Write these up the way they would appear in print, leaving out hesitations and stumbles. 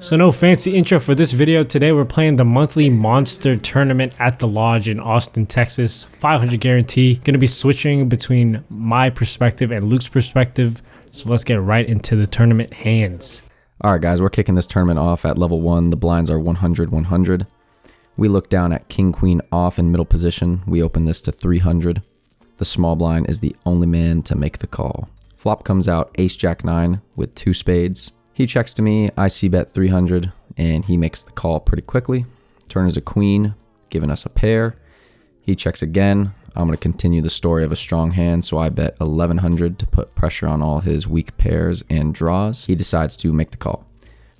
So no fancy intro for this video. Today we're playing the monthly monster tournament at the lodge in Austin, Texas. 500 guarantee. Gonna be switching between my perspective and Luke's perspective. So let's get right into the tournament hands. Alright guys, we're kicking this tournament off at level 1. The blinds are 100-100. We look down at King Queen off in middle position. We open this to 300. The small blind is the only man to make the call. Flop comes out Ace Jack 9 with 2 spades. He checks to me, I see bet 300, and he makes the call pretty quickly. Turn is a queen, giving us a pair. He checks again. I'm going to continue the story of a strong hand, so I bet 1100 to put pressure on all his weak pairs and draws. He decides to make the call.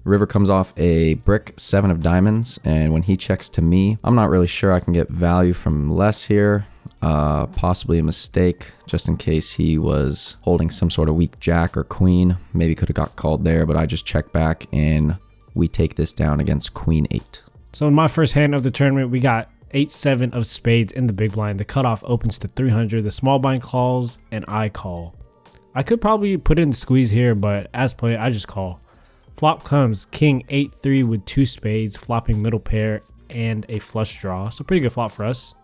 River comes off a brick 7 of diamonds, and when he checks to me, I'm not really sure I can get value from less here. Possibly a mistake, just in case he was holding some sort of weak jack or queen. Maybe could have got called there, but I just check back and we take this down against queen 8. So in my first hand of the tournament, we got 8-7 of spades in the big blind. The cutoff opens to 300. The small blind calls and I call. I could probably put in the squeeze here, but as played, I just call. Flop comes king 8-3 with 2 spades, flopping middle pair and a flush draw. So pretty good flop for us.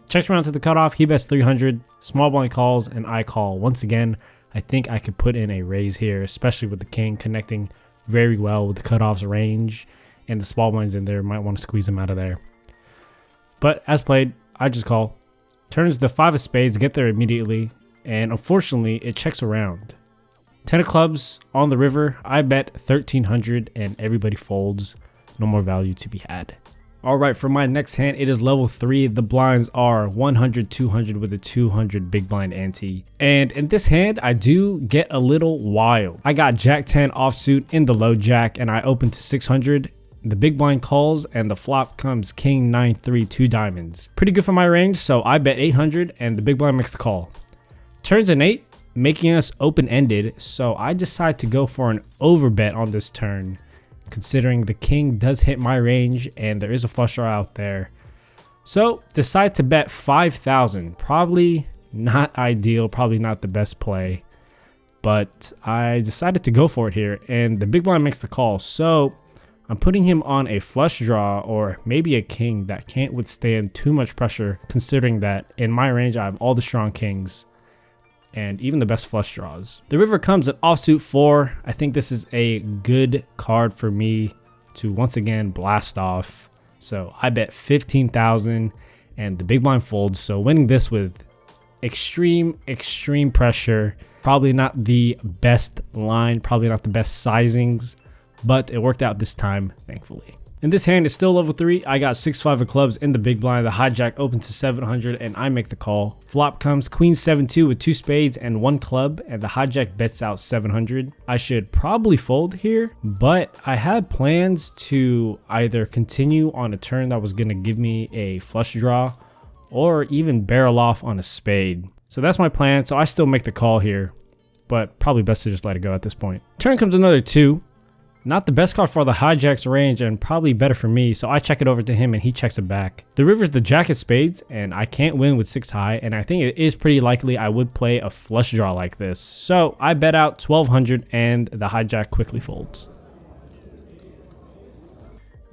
Checks around to the cutoff, he bets 300, small blind calls, and I call. Once again, I think I could put in a raise here, especially with the king connecting very well with the cutoff's range, and the small blinds in there, might want to squeeze them out of there. But as played, I just call. Turns the 5 of spades, get there immediately, and unfortunately, it checks around. 10 of clubs on the river, I bet 1300, and everybody folds. No more value to be had. Alright, for my next hand, it is level 3. The blinds are 100-200 with a 200 big blind ante. And in this hand, I do get a little wild. I got Jack 10 offsuit in the low jack, and I open to 600. The big blind calls, and the flop comes king 9-3, 2 diamonds. Pretty good for my range, so I bet 800, and the big blind makes the call. Turns an 8, making us open-ended, so I decide to go for an overbet on this turn, considering the king does hit my range and there is a flush draw out there. So decide to bet 5,000. Probably not ideal, probably not the best play, but I decided to go for it here, and the big blind makes the call. So I'm putting him on a flush draw or maybe a king that can't withstand too much pressure, considering that in my range I have all the strong kings and even the best flush draws. The river comes at offsuit 4. I think this is a good card for me to once again blast off. So I bet 15,000 and the big blind folds. So winning this with extreme pressure. Probably not the best line, probably not the best sizings, but it worked out this time, thankfully. In this hand, it's still level 3. I got 6-5 of clubs in the big blind. The hijack opens to 700 and I make the call. Flop comes queen 7-2 with 2 spades and 1 club, and the hijack bets out 700. I should probably fold here, but I had plans to either continue on a turn that was going to give me a flush draw or even barrel off on a spade. So that's my plan. So I still make the call here, but probably best to just let it go at this point. Turn comes another 2. Not the best card for the hijack's range and probably better for me, so I check it over to him and he checks it back. The river's the jack of spades and I can't win with 6 high, and I think it is pretty likely I would play a flush draw like this. So I bet out 1200 and the hijack quickly folds.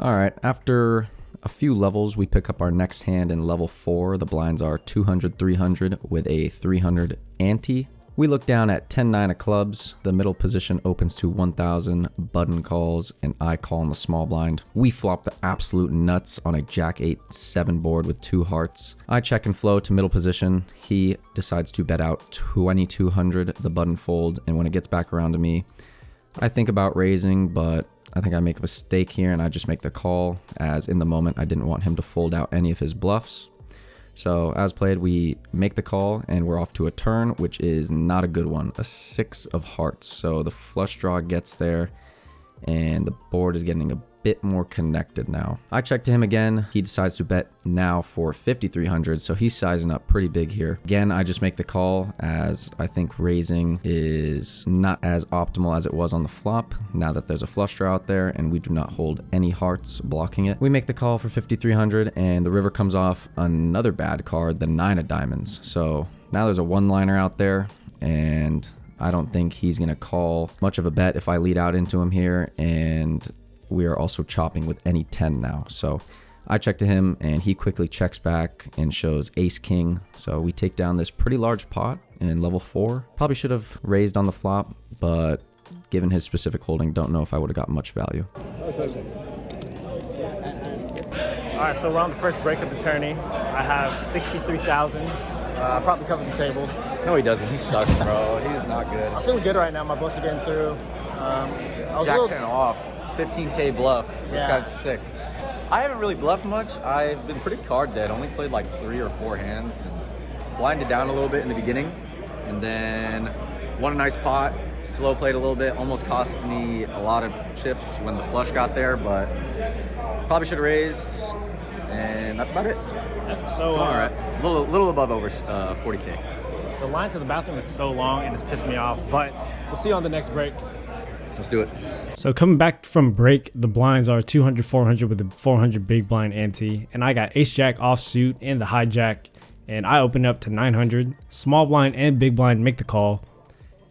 Alright, after a few levels, we pick up our next hand in level 4. The blinds are 200-300 with a 300 ante. We look down at 10-9 of clubs. The middle position opens to 1,000, button calls, and I call on the small blind. We flop the absolute nuts on a Jack 8-7 board with 2 hearts. I check and flow to middle position. He decides to bet out 2,200. The button folds, and when it gets back around to me, I think about raising, but I think I make a mistake here and I just make the call, as in the moment I didn't want him to fold out any of his bluffs. So as played, we make the call and we're off to a turn, which is not a good one, a 6 of hearts. So the flush draw gets there and the board is getting a bit more connected now. I check to him again. He decides to bet now for 5,300, so he's sizing up pretty big here. Again, I just make the call, as I think raising is not as optimal as it was on the flop now that there's a flush draw out there and we do not hold any hearts blocking it. We make the call for 5,300 and the river comes off another bad card, the 9 of diamonds. So now there's a one-liner out there and I don't think he's going to call much of a bet if I lead out into him here, and we are also chopping with any 10 now. So I check to him and he quickly checks back and shows ace king. So we take down this pretty large pot in level 4. Probably should have raised on the flop, but given his specific holding, don't know if I would have got much value. Alright, so we're on the first break of the tourney. I have 63,000. I probably covered the table. No, he doesn't. He sucks, bro. He's not good. I'm feeling good right now. My bluffs are getting through. I was Jack 10 off. 15K bluff. This Yeah. guy's sick. I haven't really bluffed much. I've been pretty card dead. Only played like 3 or 4 hands. And blinded down a little bit in the beginning. And then won a nice pot. Slow played a little bit. Almost cost me a lot of chips when the flush got there. But probably should have raised. And that's about it. So, All right. A little above over 40K. the line to the bathroom is so long and it's pissed me off, but we'll see you on the next break. Let's do it. So coming back from break, the blinds are 200, 400 with the 400 big blind ante, and I got ace jack offsuit and the hijack, and I open up to 900. Small blind and big blind make the call,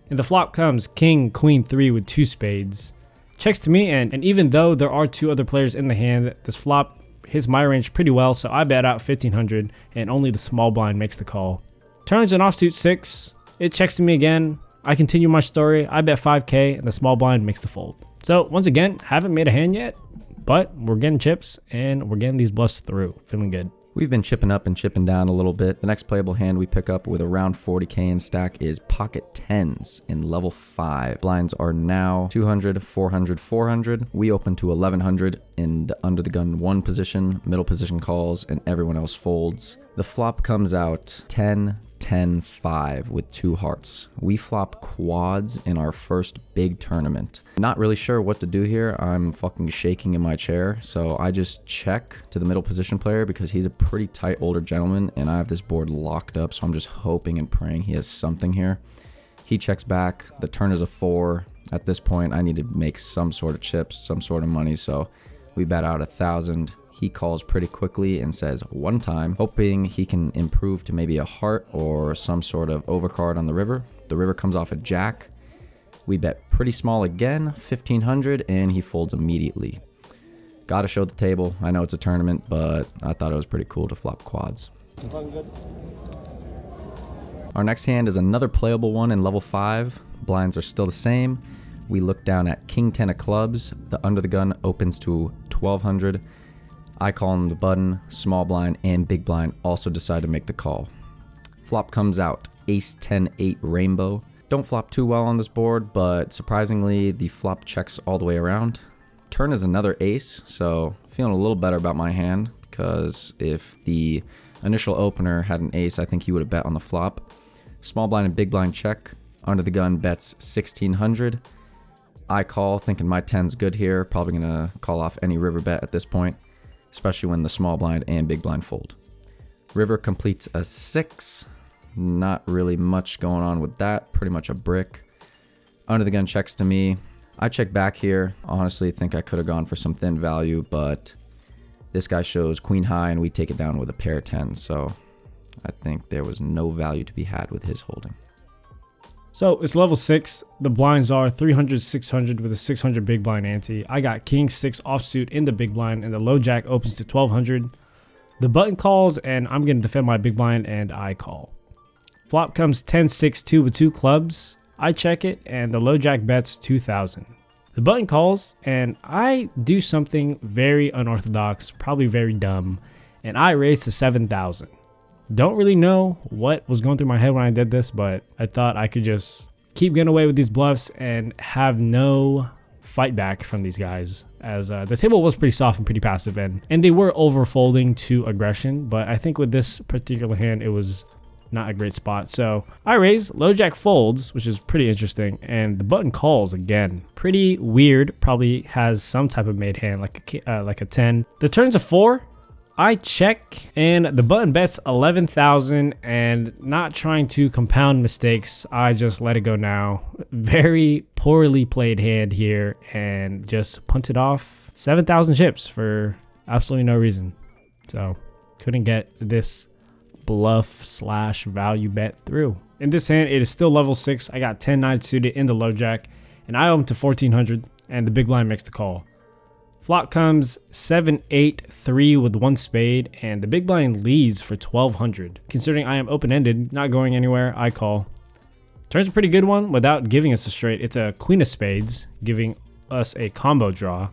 and the flop comes king, queen 3 with 2 spades. Checks to me, and even though there are 2 other players in the hand, this flop hits my range pretty well, so I bet out 1500, and only the small blind makes the call. Turns an offsuit 6. It checks to me again. I continue my story. I bet 5k, and the small blind makes the fold. So once again, haven't made a hand yet, but we're getting chips and we're getting these bluffs through. Feeling good. We've been chipping up and chipping down a little bit. The next playable hand we pick up with around 40k in stack is pocket 10s in level 5. Blinds are now 200, 400, 400. We open to 1100 in the under the gun 1 position, middle position calls, and everyone else folds. The flop comes out 10, 10, 5 with 2 hearts. We flop quads in our first big tournament. Not really sure what to do here. I'm fucking shaking in my chair. So I just check to the middle position player because he's a pretty tight older gentleman and I have this board locked up. So I'm just hoping and praying he has something here. He checks back. The turn is a 4. At this point, I need to make some sort of chips, some sort of money. So we bet out 1,000. He calls pretty quickly and says 1 time, hoping he can improve to maybe a heart or some sort of overcard on the river. The river comes off a jack. We bet pretty small again, 1,500, and he folds immediately. Gotta show the table. I know it's a tournament, but I thought it was pretty cool to flop quads. Our next hand is another playable one in level 5. Blinds are still the same. We look down at king 10 of clubs. The under the gun opens to 1,200. I call on the button. Small blind and big blind also decide to make the call. Flop comes out ace 10 8 rainbow. Don't flop too well on this board, but surprisingly the flop checks all the way around. Turn is another ace, so feeling a little better about my hand because if the initial opener had an ace, I think he would have bet on the flop. Small blind and big blind check. Under the gun bets 1,600. I call thinking my 10's good here. Probably gonna call off any river bet at this point, especially when the small blind and big blind fold. River completes a 6. Not really much going on with that. Pretty much a brick. Under the gun checks to me. I check back here. Honestly, think I could have gone for some thin value, but this guy shows queen high and we take it down with a pair of 10s. So I think there was no value to be had with his holding. So it's level 6. The blinds are 300, 600 with a 600 big blind ante. I got king 6 offsuit in the big blind and the low jack opens to 1,200. The button calls and I'm going to defend my big blind and I call. Flop comes 10, 6, 2 with 2 clubs. I check it and the low jack bets 2,000. The button calls and I do something very unorthodox, probably very dumb, and I raise to 7,000. Don't really know what was going through my head when I did this, but I thought I could just keep getting away with these bluffs and have no fight back from these guys, as the table was pretty soft and pretty passive, and they were over folding to aggression, but I think with this particular hand it was not a great spot. So I raise, low jack folds, which is pretty interesting, and the button calls again. Pretty weird, probably has some type of made hand like a 10. The turn's a 4. I check and the button bets 11,000, and not trying to compound mistakes, I just let it go now. Very poorly played hand here and just punted off 7,000 chips for absolutely no reason. So couldn't get this bluff / value bet through. In this hand, it is still level 6. I got 10 9 suited in the low jack and I open to 1,400 and the big blind makes the call. Flop comes 7-8-3 with 1 spade, and the big blind leads for 1200. Considering I am open-ended, not going anywhere, I call. Turn's a pretty good one without giving us a straight. It's a queen of spades, giving us a combo draw,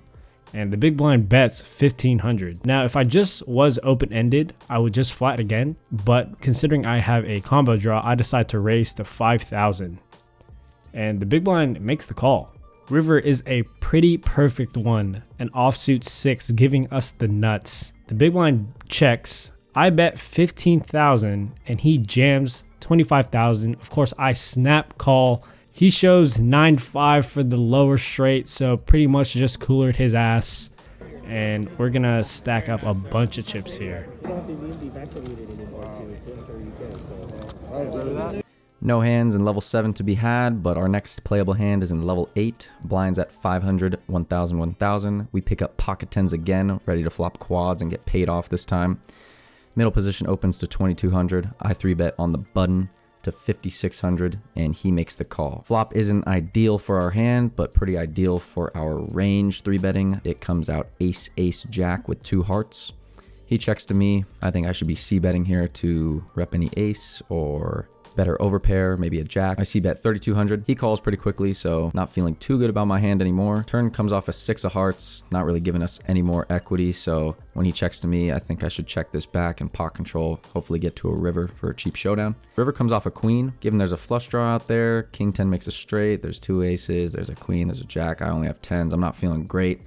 and the big blind bets 1500. Now, if I just was open-ended, I would just flat again, but considering I have a combo draw, I decide to raise to 5000, and the big blind makes the call. River is a pretty perfect one, an offsuit 6 giving us the nuts. The big blind checks, I bet 15,000 and he jams 25,000. Of course I snap call. He shows 9-5 for the lower straight, so pretty much just coolered his ass. And we're gonna stack up a bunch of chips here. No hands in level 7 to be had, but our next playable hand is in level 8. Blinds at 500, 1000, 1000. We pick up pocket 10s again, ready to flop quads and get paid off this time. Middle position opens to 2200. I 3-bet on the button to 5600, and he makes the call. Flop isn't ideal for our hand, but pretty ideal for our range 3-betting. It comes out ace, ace, jack with 2 hearts. He checks to me. I think I should be c-betting here to rep any ace or better overpair, maybe a jack. I c-bet 3200. He calls pretty quickly, so not feeling too good about my hand anymore. Turn comes off a 6 of hearts, not really giving us any more equity, so when he checks to me, I think I should check this back and pot control, hopefully get to a river for a cheap showdown. River comes off a queen, given there's a flush draw out there, king 10 makes a straight, there's 2 aces, there's a queen, there's a jack, I only have 10s, I'm not feeling great,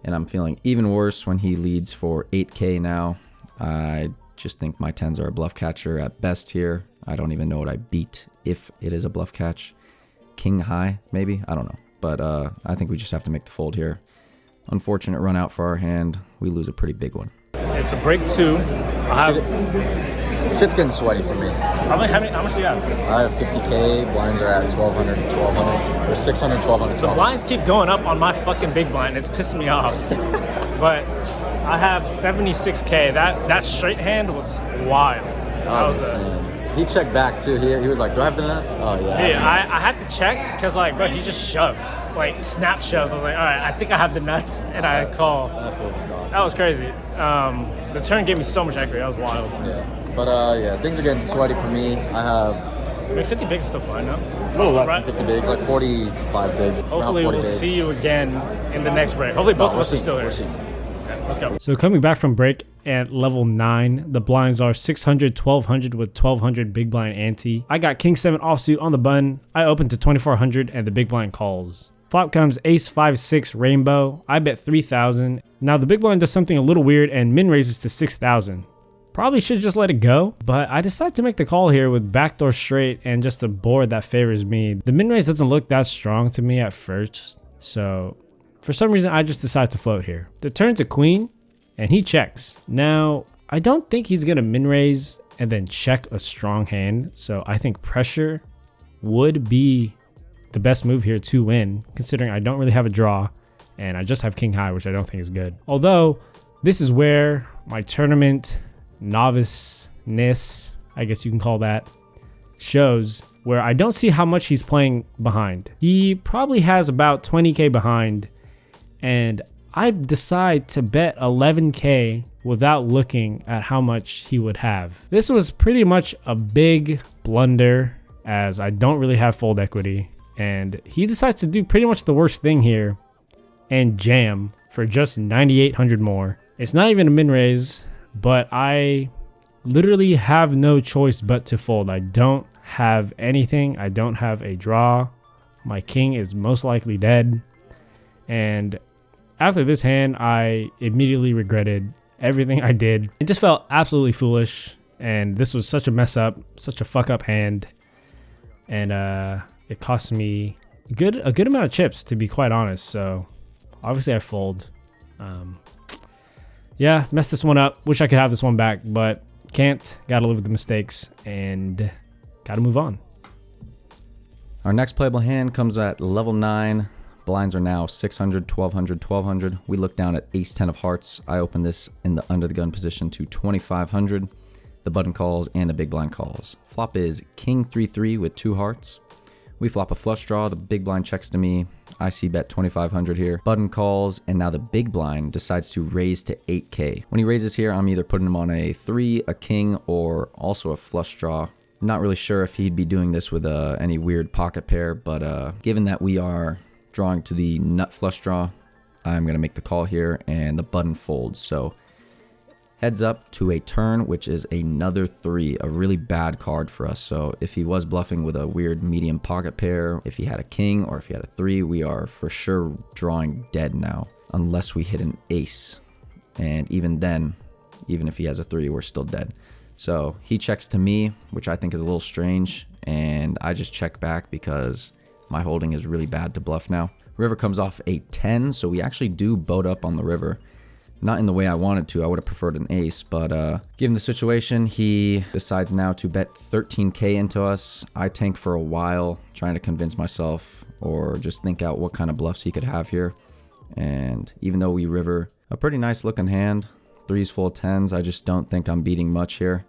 and I'm feeling even worse when he leads for 8k now. I just think my 10s are a bluff catcher at best here. I don't even know what I beat if it is a bluff catch. King high, maybe? I don't know. But I think we just have to make the fold here. Unfortunate run out for our hand. We lose a pretty big one. It's a break 2. Shit's getting sweaty for me. How much do you have? I have 50k. Blinds are at 1200 and 1200. There's 600, 1200, The blinds keep going up on my fucking big blind. It's pissing me off. But I have 76k. That straight hand was wild. That was insane. He checked back too. He was like, do I have the nuts? Oh yeah. Dude, I had to check because like, bro, he just shoves. Like snap shoves. I was like, all right, I think I have the nuts, and I call. That was crazy. The turn gave me so much equity. That was wild. Yeah. But yeah, things are getting sweaty for me. I have. I mean, 50 bigs is still fine, no? A little less than 50 bigs, like 45 bigs. Hopefully we'll see you again in the next break. Hopefully both of us are still here. Let's go. So coming back from break at level 9, the blinds are 600, 1200 with 1200 big blind ante. I got king 7 offsuit on the button. I open to 2400 and the big blind calls. Flop comes ace 5 6 rainbow. I bet 3000. Now the big blind does something a little weird and min raises to 6000. Probably should just let it go, but I decide to make the call here with backdoor straight and just a board that favors me. The min raise doesn't look that strong to me at first, so for some reason, I just decide to float here. The turn's a queen, and he checks. Now, I don't think he's gonna min raise and then check a strong hand, so I think pressure would be the best move here to win, considering I don't really have a draw, and I just have king high, which I don't think is good. Although, this is where my tournament noviceness, I guess you can call that, shows, where I don't see how much he's playing behind. He probably has about 20k behind, and I decide to bet 11k without looking at how much he would have. This was pretty much a big blunder, as I don't really have fold equity, and he decides to do pretty much the worst thing here and jam for just 9,800 more. It's not even a min raise, but I literally have no choice but to fold. I don't have anything. I don't have a draw. My king is most likely dead, and after this hand, I immediately regretted everything I did. It just felt absolutely foolish, and this was such a mess up, such a fuck up hand, and it cost me a good amount of chips, to be quite honest. So obviously I fold. Yeah, messed this one up. Wish I could have this one back, but can't. Gotta live with the mistakes and gotta move on. Our next playable hand comes at level 9. Blinds are now 600, 1200, 1200. We look down at ace 10 of hearts. I open this in the under the gun position to 2500. The button calls and the big blind calls. Flop is king 3-3 with 2 hearts. We flop a flush draw, the big blind checks to me. I see bet 2,500 here. Button calls, and now the big blind decides to raise to 8K. When he raises here, I'm either putting him on a 3, a king, or also a flush draw. Not really sure if he'd be doing this with any weird pocket pair, but given that we are drawing to the nut flush draw, I'm going to make the call here, and the button folds. So heads up to a turn, which is another 3, a really bad card for us. So if he was bluffing with a weird medium pocket pair, if he had a king or if he had a 3, we are for sure drawing dead now, unless we hit an ace. And even then, even if he has a 3, we're still dead. So he checks to me, which I think is a little strange, and I just check back because my holding is really bad to bluff now. River comes off a 10, so we actually do boat up on the river. Not in the way I wanted to. I would have preferred an ace, but given the situation, he decides now to bet 13K into us. I tank for a while, trying to convince myself or just think out what kind of bluffs he could have here. And even though we river a pretty nice looking hand, 3's full of 10s, I just don't think I'm beating much here.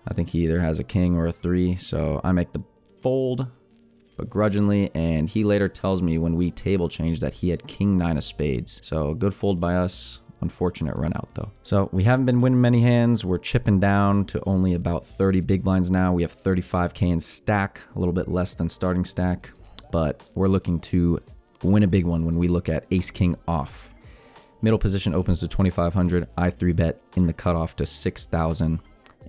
I think he either has a king or a 3, so I make the fold begrudgingly, and he later tells me when we table change that he had king 9 of spades. So good fold by us. Unfortunate run out though. So we haven't been winning many hands. We're chipping down to only about 30 big blinds now. We have 35K in stack, a little bit less than starting stack, but we're looking to win a big one when we look at ace king off. Middle position opens to 2,500. I 3-bet in the cutoff to 6,000,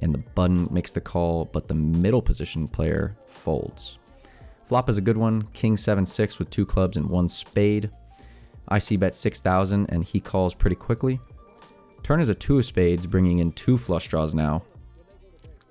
and the button makes the call, but the middle position player folds. Flop is a good one. King 7-6 with 2 clubs and 1 spade. I see bet 6,000 and he calls pretty quickly. Turn is a 2 of spades, bringing in 2 flush draws now.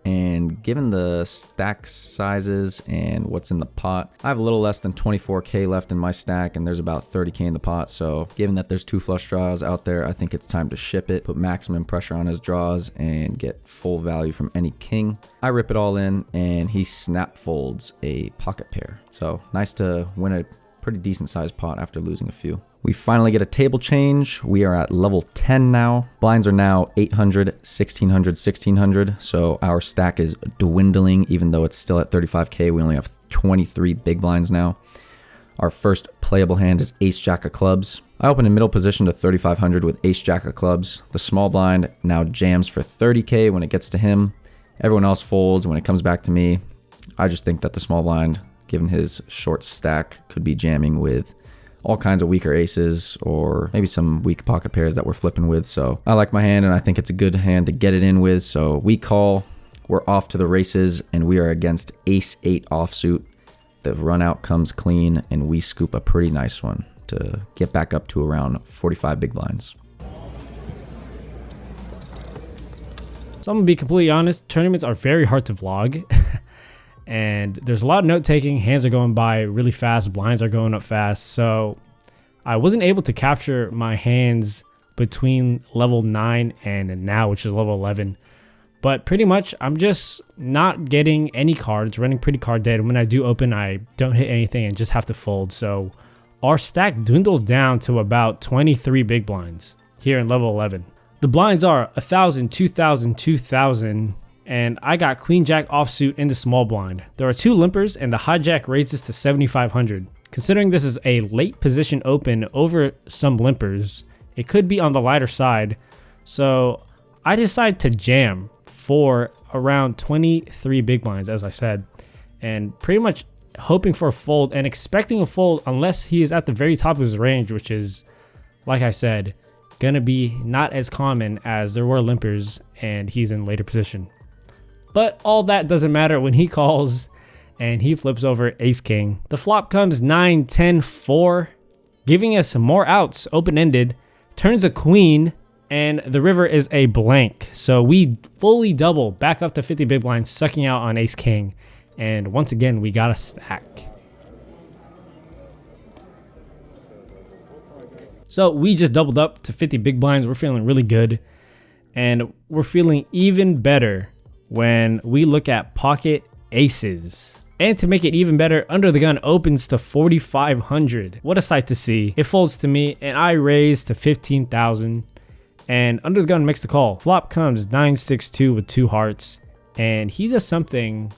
And given the stack sizes and what's in the pot, I have a little less than 24K left in my stack, and there's about 30K in the pot. So given that there's 2 flush draws out there, I think it's time to ship it, put maximum pressure on his draws, and get full value from any king. I rip it all in, and he snap folds a pocket pair. So nice to win a pretty decent sized pot after losing a few. We finally get a table change. We are at level 10 now. Blinds are now 800, 1600, 1600. So our stack is dwindling, even though it's still at 35K. We only have 23 big blinds now. Our first playable hand is ace jack of clubs. I open in middle position to 3500 with ace jack of clubs. The small blind now jams for 30K when it gets to him. Everyone else folds when it comes back to me. I just think that the small blind, given his short stack, could be jamming with all kinds of weaker aces or maybe some weak pocket pairs that we're flipping with. So I like my hand, and I think it's a good hand to get it in with. So we call, we're off to the races, and we are against ace 8 offsuit. The run out comes clean, and we scoop a pretty nice one to get back up to around 45 big blinds. So I'm gonna be completely honest, tournaments are very hard to vlog. And there's a lot of note taking, hands are going by really fast, blinds are going up fast, so I wasn't able to capture my hands between level 9 and now, which is level 11. But pretty much I'm just not getting any cards, running pretty card dead. When I do open, I don't hit anything and just have to fold. So our stack dwindles down to about 23 big blinds here in level 11. The blinds are 1,000, 2,000, 2,000. And I got queen jack offsuit in the small blind. There are 2 limpers, and the hijack raises to 7,500. Considering this is a late position open over some limpers, it could be on the lighter side. So I decide to jam for around 23 big blinds, as I said, and pretty much hoping for a fold and expecting a fold unless he is at the very top of his range, which is, like I said, gonna be not as common as there were limpers and he's in later position. But all that doesn't matter when he calls and he flips over ace king. The flop comes 9, 10, 4, giving us more outs open-ended, turns a queen, and the river is a blank. So we fully double back up to 50 big blinds, sucking out on ace king. And once again, we got a stack. So we just doubled up to 50 big blinds. We're feeling really good. And we're feeling even better when we look at pocket aces. And to make it even better, under the gun opens to 4,500. What a sight to see. It folds to me and I raise to 15,000. And under the gun makes the call. Flop comes 9-6-2 with 2 hearts. And he does something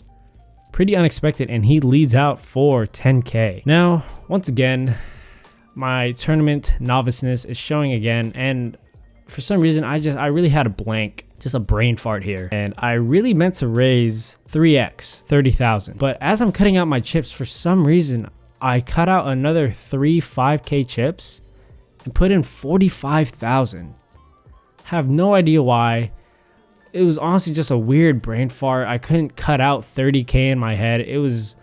pretty unexpected, and he leads out for 10K. Now, once again, my tournament noviceness is showing again, and for some reason I really had a blank, just a brain fart here, and I really meant to raise 3x 30,000, but as I'm cutting out my chips, for some reason I cut out another 5K chips and put in 45,000. Have no idea why. It was honestly just a weird brain fart. I couldn't cut out 30K in my head. It was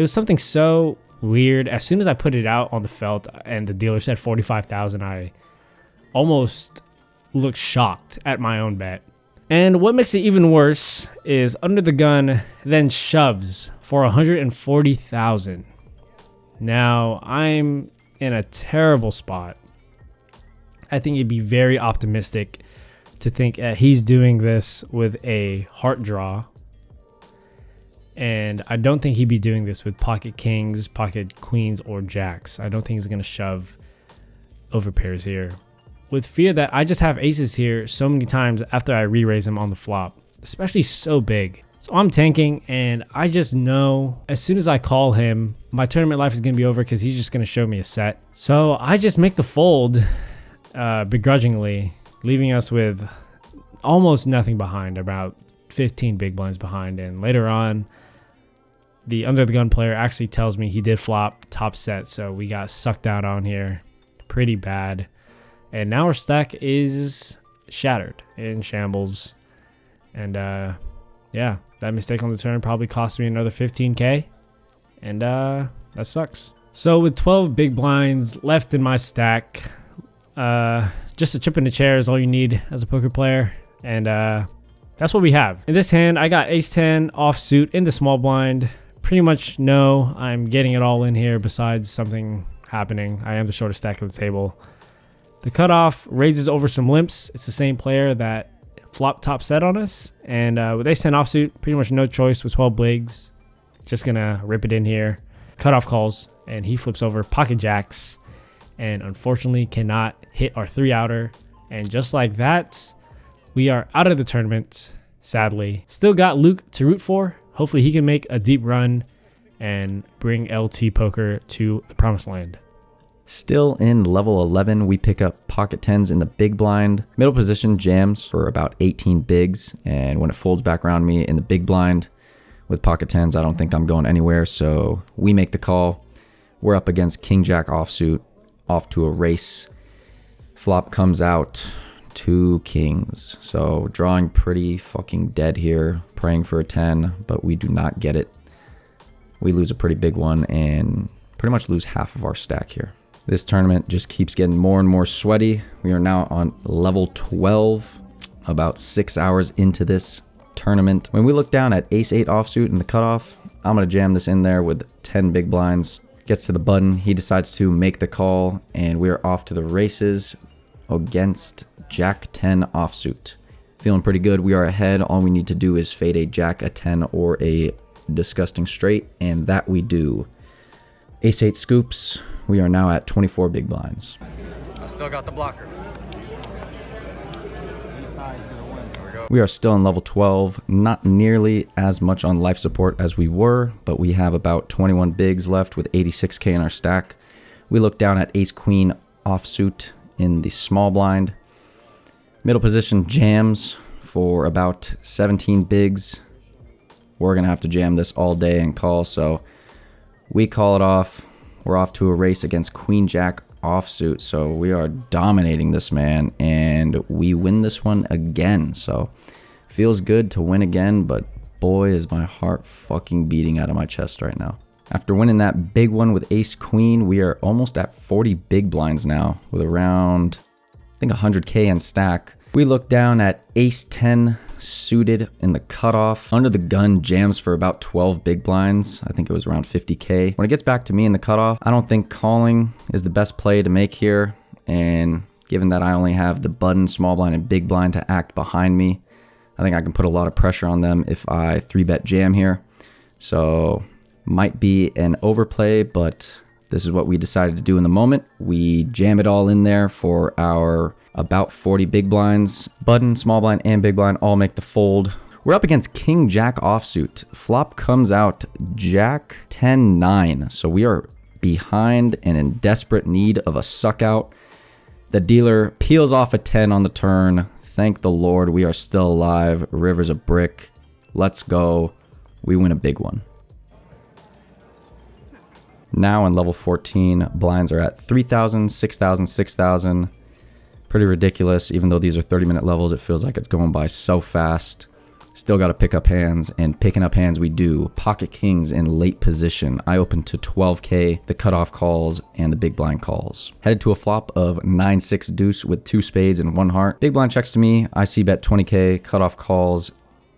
something so weird. As soon as I put it out on the felt and the dealer said 45,000, I almost looked shocked at my own bet. And what makes it even worse is Under the Gun then shoves for 140,000. Now I'm in a terrible spot. I think it'd be very optimistic to think that he's doing this with a heart draw. And I don't think he'd be doing this with pocket kings, pocket queens, or jacks. I don't think he's going to shove over pairs here, with fear that I just have aces here so many times after I re-raise him on the flop, especially so big. So I'm tanking, and I just know as soon as I call him, my tournament life is going to be over because he's just going to show me a set. So I just make the fold begrudgingly, leaving us with almost nothing behind, about 15 big blinds behind. And later on, the Under the Gun player actually tells me he did flop top set, so we got sucked out on here pretty bad. And now our stack is shattered, in shambles. And yeah, that mistake on the turn probably cost me another 15K, and that sucks. So with 12 big blinds left in my stack, just a chip in the chair is all you need as a poker player, and that's what we have. In this hand, I got ace-10 offsuit in the small blind. Pretty much know I'm getting it all in here besides something happening. I am the shortest stack of the table. The cutoff raises over some limps. It's the same player that flopped top set on us, and with ace-10 offsuit, pretty much no choice with 12 bigs. Just gonna rip it in here. Cutoff calls, and he flips over pocket jacks, and unfortunately cannot hit our 3-outer. And just like that, we are out of the tournament, sadly. Still got Luke to root for. Hopefully he can make a deep run and bring LT poker to the promised land. Still in level 11, we pick up pocket 10s in the big blind. Middle position jams for about 18 bigs, and when it folds back around me in the big blind with pocket 10s, I don't think I'm going anywhere, so we make the call. We're up against king jack offsuit, off to a race. Flop comes out, 2 kings, so drawing pretty fucking dead here, praying for a 10, but we do not get it. We lose a pretty big one and pretty much lose half of our stack here. This tournament just keeps getting more and more sweaty. We are now on level 12, about 6 hours into this tournament. When we look down at ace-8 offsuit in the cutoff, I'm going to jam this in there with 10 big blinds. Gets to the button, he decides to make the call, and we're off to the races against jack 10 offsuit. Feeling pretty good. We are ahead. All we need to do is fade a jack, a 10, or a disgusting straight, and that we do. Ace-8 scoops. We are now at 24 big blinds. I still got the blocker. We are still in level 12, not nearly as much on life support as we were, but we have about 21 bigs left with 86K in our stack. We look down at ace-queen offsuit in the small blind. Middle position jams for about 17 bigs. We're going to have to jam this all day and call, so we call it off. We're off to a race against queen jack offsuit, so we are dominating this man, and we win this one again. So feels good to win again, but boy is my heart fucking beating out of my chest right now. After winning that big one with ace queen, we are almost at 40 big blinds now with around, I think, 100K in stack. We look down at ace-10 suited in the cutoff. Under the Gun jams for about 12 big blinds. I think it was around 50K. When it gets back to me in the cutoff, I don't think calling is the best play to make here. And given that I only have the button, small blind, and big blind to act behind me, I think I can put a lot of pressure on them if I 3-bet jam here. So might be an overplay, but this is what we decided to do in the moment. We jam it all in there for our about 40 big blinds. Button, small blind, and big blind all make the fold. We're We're up against King Jack offsuit. Flop comes out Jack 10-9. So we are behind and in desperate need of a suck out. The dealer peels off a 10 on the turn. Thank the Lord we are still alive. River's a brick. Let's go. We win a big one. Now in level 14, blinds are at 3,000, 6,000, 6,000. Pretty ridiculous. Even though these are 30-minute levels, it feels like it's going by so fast. Still got to pick up hands, and picking up hands we do. Pocket kings in late position. I open to 12K, the cutoff calls, and the big blind calls. Headed to a flop of 9-6 deuce with 2 spades and 1 heart. Big blind checks to me. I see bet 20K, cutoff calls,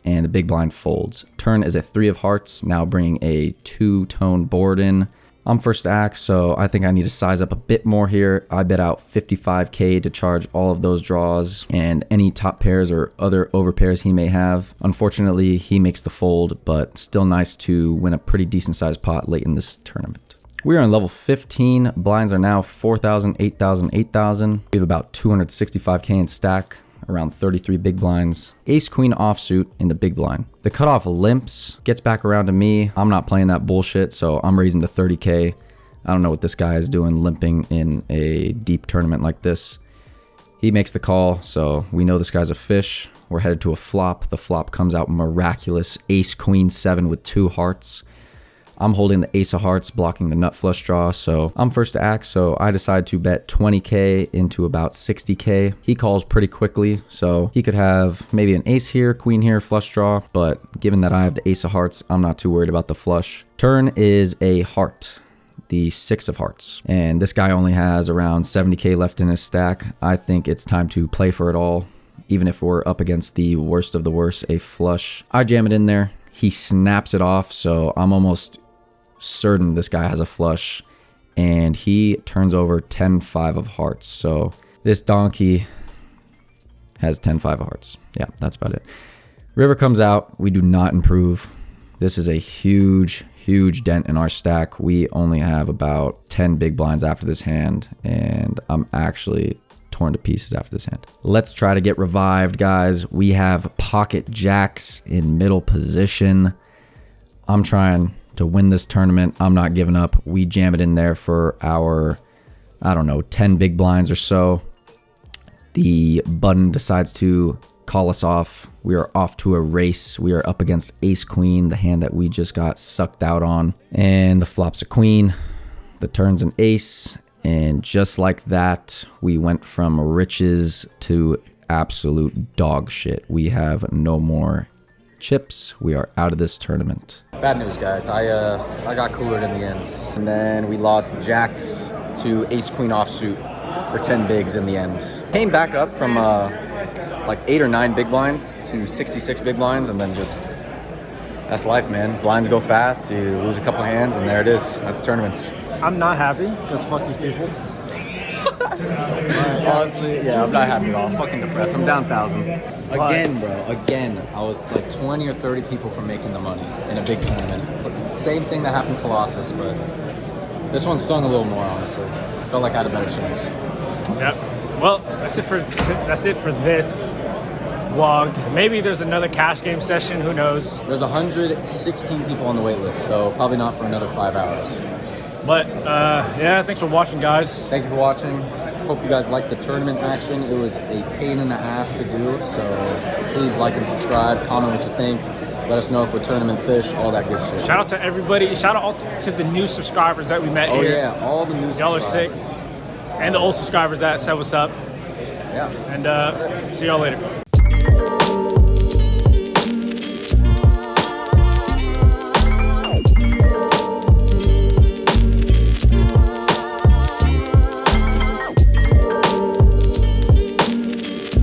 and the big blind folds. Turn is a 3 of hearts, now bringing a 2-tone board in. I'm first to act, so I think I need to size up a bit more here. I bet out 55K to charge all of those draws and any top pairs or other over pairs he may have. Unfortunately, he makes the fold, but still nice to win a pretty decent sized pot late in this tournament. We are on level 15. Blinds are now 4,000, 8,000, 8,000. We have about 265K in stack. Around 33 big blinds. Ace queen offsuit in the big blind. The cutoff limps, gets back around to me. I'm not playing that bullshit, so I'm raising to 30K. I don't know what this guy is doing limping in a deep tournament like this. He makes the call, so we know this guy's a fish. We're headed to a flop. The flop comes out miraculous. Ace queen 7 with 2 hearts. I'm holding the ace of hearts, blocking the nut flush draw, so I'm first to act, so I decide to bet 20K into about 60K. He calls pretty quickly, so he could have maybe an ace here, queen here, flush draw, but given that I have the ace of hearts, I'm not too worried about the flush. Turn is a heart, the 6 of hearts, and this guy only has around 70K left in his stack. I think it's time to play for it all, even if we're up against the worst of the worst, a flush. I jam it in there. He snaps it off, so I'm almost certain this guy has a flush, and he turns over 10-5 of hearts. So this donkey has 10-5 of hearts. Yeah, that's about it. River comes out. We do not improve. This is a huge dent in our stack. We only have about 10 big blinds after this hand, and I'm actually torn to pieces after this hand. Let's try to get revived, guys. We have pocket jacks in middle position. I'm trying to win this tournament. I'm not giving up. We jam it in there for our, I don't know, 10 big blinds or so. The button decides to call us off. We are off to a race. We are up against ace queen, the hand that we just got sucked out on. And the flop's a queen. The turn's an ace. And just like that, we went from riches to absolute dog shit. We have no more chips. We are out of this tournament. Bad news, guys. I got cooler in the end. And then we lost jacks to ace queen offsuit for 10 bigs in the end. Came back up from like 8 or 9 big blinds to 66 big blinds, and then just, that's life, man. Blinds go fast. You lose a couple hands, and there it is. That's tournaments. I'm not happy because fuck these people. Honestly, yeah, I'm not happy at all. I'm fucking depressed. I'm down thousands. Again, bro. Again, I was like 20 or 30 people from making the money in a big tournament. Same thing that happened to Colossus, but this one stung a little more, honestly. Felt like I had a better chance. Yep. Well, that's it for this vlog. Maybe there's another cash game session. Who knows? There's 116 people on the wait list, so probably not for another 5 hours. But yeah, thanks for watching, guys. Thank you for watching. Hope you guys liked the tournament action. It was a pain in the ass to do, so please like and subscribe, comment what you think. Let us know if we're tournament fish, all that good shit. Shout out to everybody. Shout out to the new subscribers that we met here. Oh yeah, all the new Y'all are subscribers. sick. And the old subscribers that said what's up. Yeah. And see y'all later.